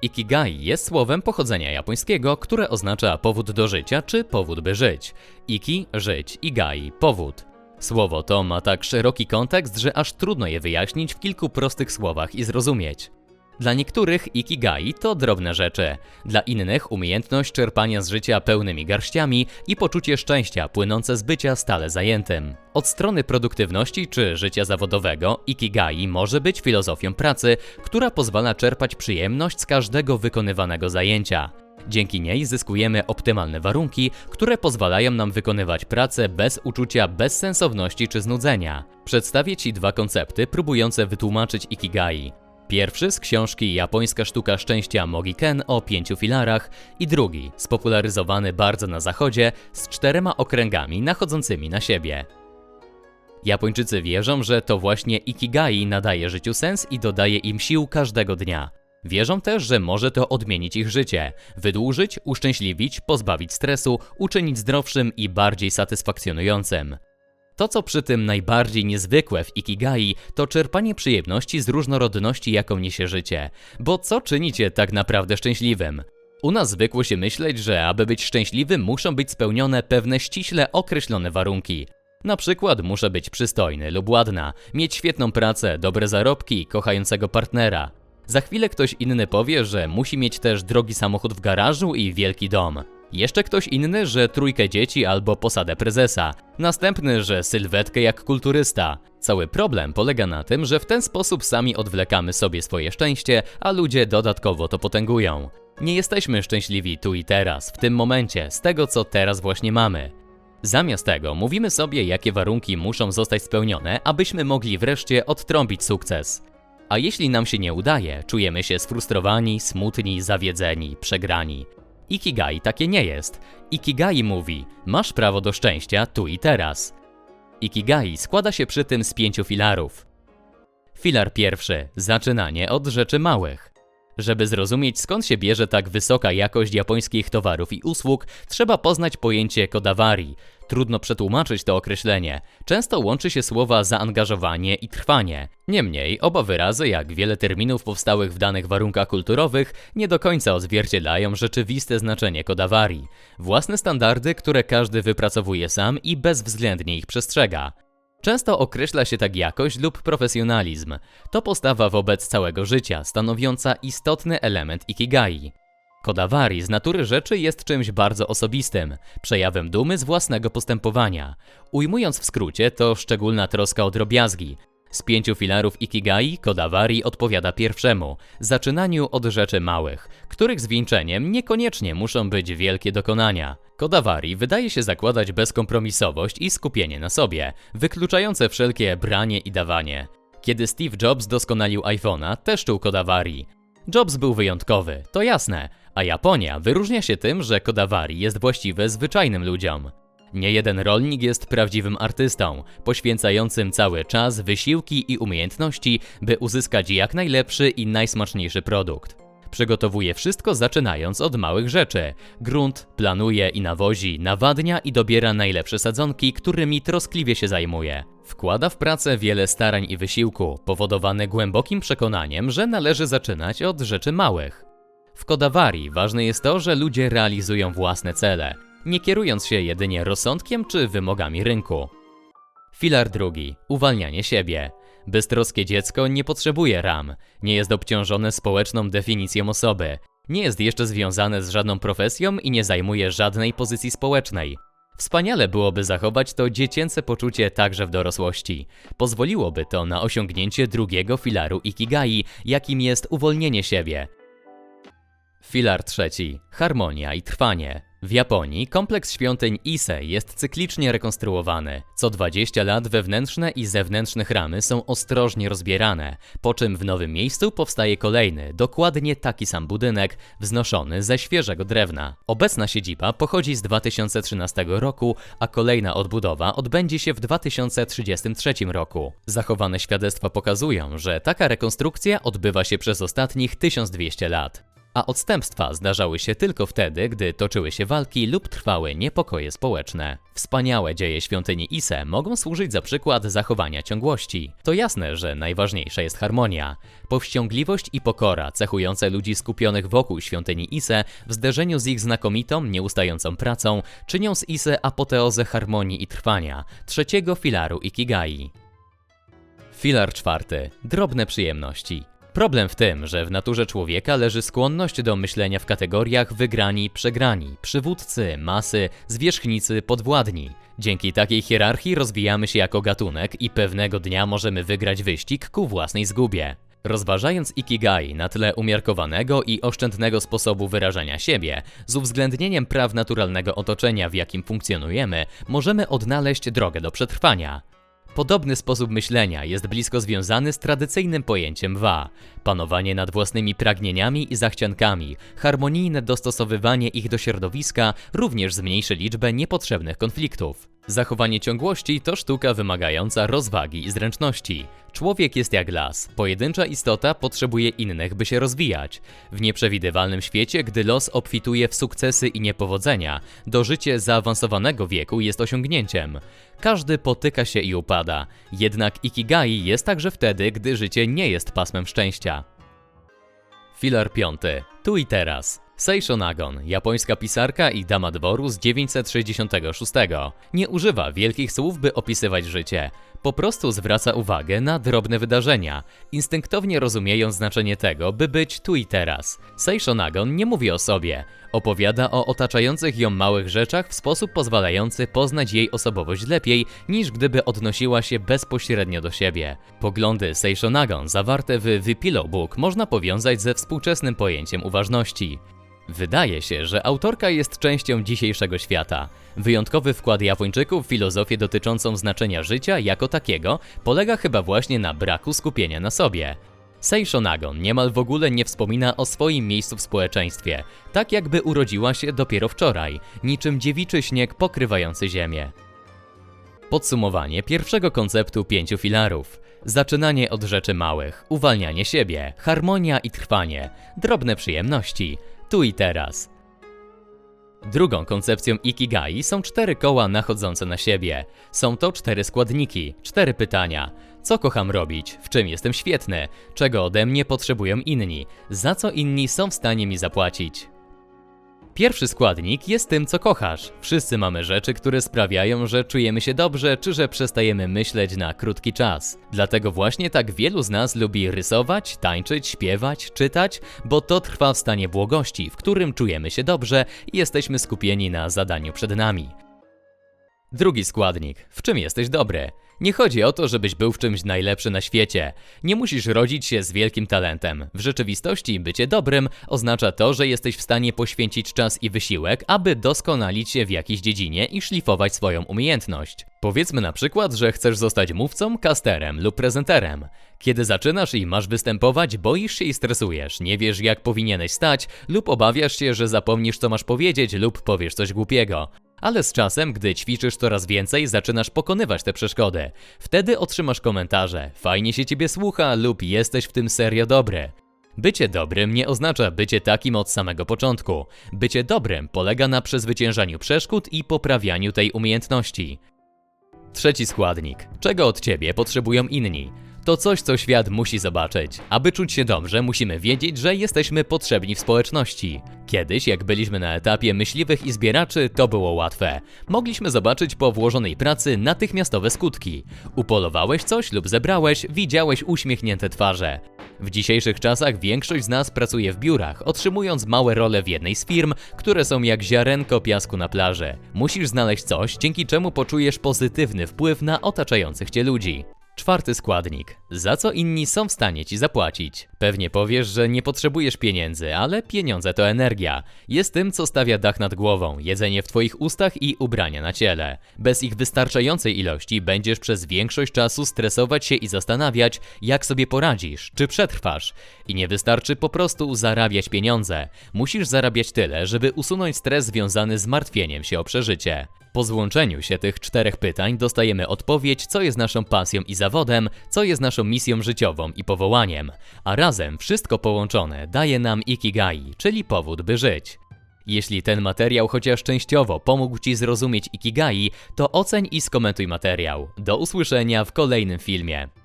Ikigai jest słowem pochodzenia japońskiego, które oznacza powód do życia czy powód by żyć. Iki – żyć i gai – powód. Słowo to ma tak szeroki kontekst, że aż trudno je wyjaśnić w kilku prostych słowach i zrozumieć. Dla niektórych ikigai to drobne rzeczy, dla innych umiejętność czerpania z życia pełnymi garściami i poczucie szczęścia płynące z bycia stale zajętym. Od strony produktywności czy życia zawodowego ikigai może być filozofią pracy, która pozwala czerpać przyjemność z każdego wykonywanego zajęcia. Dzięki niej zyskujemy optymalne warunki, które pozwalają nam wykonywać pracę bez uczucia bezsensowności czy znudzenia. Przedstawię Ci dwa koncepty próbujące wytłumaczyć ikigai. Pierwszy z książki Japońska sztuka szczęścia Mogi Ken o 5 filarach i drugi, spopularyzowany bardzo na zachodzie, z 4 okręgami nachodzącymi na siebie. Japończycy wierzą, że to właśnie ikigai nadaje życiu sens i dodaje im sił każdego dnia. Wierzą też, że może to odmienić ich życie, wydłużyć, uszczęśliwić, pozbawić stresu, uczynić zdrowszym i bardziej satysfakcjonującym. To, co przy tym najbardziej niezwykłe w ikigai, to czerpanie przyjemności z różnorodności, jaką niesie życie. Bo co czyni cię tak naprawdę szczęśliwym? U nas zwykło się myśleć, że aby być szczęśliwym, muszą być spełnione pewne ściśle określone warunki. Na przykład muszę być przystojny lub ładna, mieć świetną pracę, dobre zarobki, kochającego partnera. Za chwilę ktoś inny powie, że musi mieć też drogi samochód w garażu i wielki dom. Jeszcze ktoś inny, że 3 dzieci albo posadę prezesa. Następny, że sylwetkę jak kulturysta. Cały problem polega na tym, że w ten sposób sami odwlekamy sobie swoje szczęście, a ludzie dodatkowo to potęgują. Nie jesteśmy szczęśliwi tu i teraz, w tym momencie, z tego co teraz właśnie mamy. Zamiast tego mówimy sobie, jakie warunki muszą zostać spełnione, abyśmy mogli wreszcie odtrąbić sukces. A jeśli nam się nie udaje, czujemy się sfrustrowani, smutni, zawiedzeni, przegrani. Ikigai takie nie jest. Ikigai mówi, masz prawo do szczęścia tu i teraz. Ikigai składa się przy tym z 5 filarów. Filar pierwszy – zaczynanie od rzeczy małych. Żeby zrozumieć, skąd się bierze tak wysoka jakość japońskich towarów i usług, trzeba poznać pojęcie kodawari. Trudno przetłumaczyć to określenie. Często łączy się słowa zaangażowanie i trwanie. Niemniej oba wyrazy, jak wiele terminów powstałych w danych warunkach kulturowych, nie do końca odzwierciedlają rzeczywiste znaczenie kodawari. Własne standardy, które każdy wypracowuje sam i bezwzględnie ich przestrzega. Często określa się tak jakość lub profesjonalizm. To postawa wobec całego życia, stanowiąca istotny element ikigai. Kodawari z natury rzeczy jest czymś bardzo osobistym, przejawem dumy z własnego postępowania. Ujmując w skrócie, to szczególna troska o drobiazgi. Z 5 filarów ikigai kodawari odpowiada pierwszemu, zaczynaniu od rzeczy małych, których zwieńczeniem niekoniecznie muszą być wielkie dokonania. Kodawari wydaje się zakładać bezkompromisowość i skupienie na sobie, wykluczające wszelkie branie i dawanie. Kiedy Steve Jobs doskonalił iPhone'a, też czuł kodawari. Jobs był wyjątkowy, to jasne, a Japonia wyróżnia się tym, że kodawari jest właściwe zwyczajnym ludziom. Niejeden rolnik jest prawdziwym artystą, poświęcającym cały czas, wysiłki i umiejętności, by uzyskać jak najlepszy i najsmaczniejszy produkt. Przygotowuje wszystko zaczynając od małych rzeczy. Grunt, planuje i nawozi, nawadnia i dobiera najlepsze sadzonki, którymi troskliwie się zajmuje. Wkłada w pracę wiele starań i wysiłku, powodowany głębokim przekonaniem, że należy zaczynać od rzeczy małych. W kodawari ważne jest to, że ludzie realizują własne cele, nie kierując się jedynie rozsądkiem czy wymogami rynku. Filar drugi – uwalnianie siebie. Beztroskie dziecko nie potrzebuje ram, nie jest obciążone społeczną definicją osoby, nie jest jeszcze związane z żadną profesją i nie zajmuje żadnej pozycji społecznej. Wspaniale byłoby zachować to dziecięce poczucie także w dorosłości. Pozwoliłoby to na osiągnięcie drugiego filaru ikigai, jakim jest uwolnienie siebie. Filar trzeci – harmonia i trwanie. W Japonii kompleks świątyń Ise jest cyklicznie rekonstruowany. Co 20 lat wewnętrzne i zewnętrzne chramy są ostrożnie rozbierane, po czym w nowym miejscu powstaje kolejny, dokładnie taki sam budynek, wznoszony ze świeżego drewna. Obecna siedziba pochodzi z 2013 roku, a kolejna odbudowa odbędzie się w 2033 roku. Zachowane świadectwa pokazują, że taka rekonstrukcja odbywa się przez ostatnich 1200 lat. a odstępstwa zdarzały się tylko wtedy, gdy toczyły się walki lub trwały niepokoje społeczne. Wspaniałe dzieje świątyni Ise mogą służyć za przykład zachowania ciągłości. To jasne, że najważniejsza jest harmonia. Powściągliwość i pokora cechujące ludzi skupionych wokół świątyni Ise w zderzeniu z ich znakomitą, nieustającą pracą czynią z Ise apoteozę harmonii i trwania, trzeciego filaru Ikigai. Filar czwarty. Drobne przyjemności. Problem w tym, że w naturze człowieka leży skłonność do myślenia w kategoriach wygrani, przegrani, przywódcy, masy, zwierzchnicy, podwładni. Dzięki takiej hierarchii rozwijamy się jako gatunek i pewnego dnia możemy wygrać wyścig ku własnej zgubie. Rozważając Ikigai na tle umiarkowanego i oszczędnego sposobu wyrażania siebie, z uwzględnieniem praw naturalnego otoczenia, w jakim funkcjonujemy, możemy odnaleźć drogę do przetrwania. Podobny sposób myślenia jest blisko związany z tradycyjnym pojęciem Wa. Panowanie nad własnymi pragnieniami i zachciankami, harmonijne dostosowywanie ich do środowiska również zmniejszy liczbę niepotrzebnych konfliktów. Zachowanie ciągłości to sztuka wymagająca rozwagi i zręczności. Człowiek jest jak las. Pojedyncza istota potrzebuje innych, by się rozwijać. W nieprzewidywalnym świecie, gdy los obfituje w sukcesy i niepowodzenia, dożycie zaawansowanego wieku jest osiągnięciem. Każdy potyka się i upada. Jednak Ikigai jest także wtedy, gdy życie nie jest pasmem szczęścia. Filar piąty. Tu i teraz. Seisho Nagon, japońska pisarka i dama dworu z 966. Nie używa wielkich słów, by opisywać życie. Po prostu zwraca uwagę na drobne wydarzenia, instynktownie rozumiejąc znaczenie tego, by być tu i teraz. Seisho Nagon nie mówi o sobie. Opowiada o otaczających ją małych rzeczach w sposób pozwalający poznać jej osobowość lepiej, niż gdyby odnosiła się bezpośrednio do siebie. Poglądy Seisho Nagon zawarte w The Pillow Book można powiązać ze współczesnym pojęciem uważności. Wydaje się, że autorka jest częścią dzisiejszego świata. Wyjątkowy wkład Japończyków w filozofię dotyczącą znaczenia życia jako takiego polega chyba właśnie na braku skupienia na sobie. Seisho Nagon niemal w ogóle nie wspomina o swoim miejscu w społeczeństwie, tak jakby urodziła się dopiero wczoraj, niczym dziewiczy śnieg pokrywający ziemię. Podsumowanie pierwszego konceptu 5 filarów. Zaczynanie od rzeczy małych, uwalnianie siebie, harmonia i trwanie, drobne przyjemności, tu i teraz. Drugą koncepcją Ikigai są 4 koła nachodzące na siebie. Są to 4 składniki, 4 pytania. Co kocham robić? W czym jestem świetny? Czego ode mnie potrzebują inni? Za co inni są w stanie mi zapłacić? Pierwszy składnik jest tym, co kochasz. Wszyscy mamy rzeczy, które sprawiają, że czujemy się dobrze, czy że przestajemy myśleć na krótki czas. Dlatego właśnie tak wielu z nas lubi rysować, tańczyć, śpiewać, czytać, bo to trwa w stanie błogości, w którym czujemy się dobrze i jesteśmy skupieni na zadaniu przed nami. Drugi składnik. W czym jesteś dobry? Nie chodzi o to, żebyś był w czymś najlepszy na świecie. Nie musisz rodzić się z wielkim talentem. W rzeczywistości bycie dobrym oznacza to, że jesteś w stanie poświęcić czas i wysiłek, aby doskonalić się w jakiejś dziedzinie i szlifować swoją umiejętność. Powiedzmy na przykład, że chcesz zostać mówcą, casterem lub prezenterem. Kiedy zaczynasz i masz występować, boisz się i stresujesz, nie wiesz jak powinieneś stać lub obawiasz się, że zapomnisz co masz powiedzieć lub powiesz coś głupiego. Ale z czasem, gdy ćwiczysz coraz więcej, zaczynasz pokonywać te przeszkody. Wtedy otrzymasz komentarze, fajnie się ciebie słucha lub jesteś w tym serio dobry. Bycie dobrym nie oznacza bycie takim od samego początku. Bycie dobrym polega na przezwyciężaniu przeszkód i poprawianiu tej umiejętności. Trzeci składnik. Czego od ciebie potrzebują inni? To coś, co świat musi zobaczyć. Aby czuć się dobrze, musimy wiedzieć, że jesteśmy potrzebni w społeczności. Kiedyś, jak byliśmy na etapie myśliwych i zbieraczy, to było łatwe. Mogliśmy zobaczyć po włożonej pracy natychmiastowe skutki. Upolowałeś coś lub zebrałeś, widziałeś uśmiechnięte twarze. W dzisiejszych czasach większość z nas pracuje w biurach, otrzymując małe role w jednej z firm, które są jak ziarenko piasku na plaży. Musisz znaleźć coś, dzięki czemu poczujesz pozytywny wpływ na otaczających cię ludzi. Czwarty składnik. Za co inni są w stanie ci zapłacić? Pewnie powiesz, że nie potrzebujesz pieniędzy, ale pieniądze to energia. Jest tym, co stawia dach nad głową, jedzenie w twoich ustach i ubrania na ciele. Bez ich wystarczającej ilości będziesz przez większość czasu stresować się i zastanawiać, jak sobie poradzisz, czy przetrwasz. I nie wystarczy po prostu zarabiać pieniądze. Musisz zarabiać tyle, żeby usunąć stres związany z martwieniem się o przeżycie. Po złączeniu się tych 4 pytań dostajemy odpowiedź, co jest naszą pasją i zawodem, co jest naszą misją życiową i powołaniem, a razem wszystko połączone daje nam Ikigai, czyli powód, by żyć. Jeśli ten materiał chociaż częściowo pomógł Ci zrozumieć Ikigai, to oceń i skomentuj materiał. Do usłyszenia w kolejnym filmie.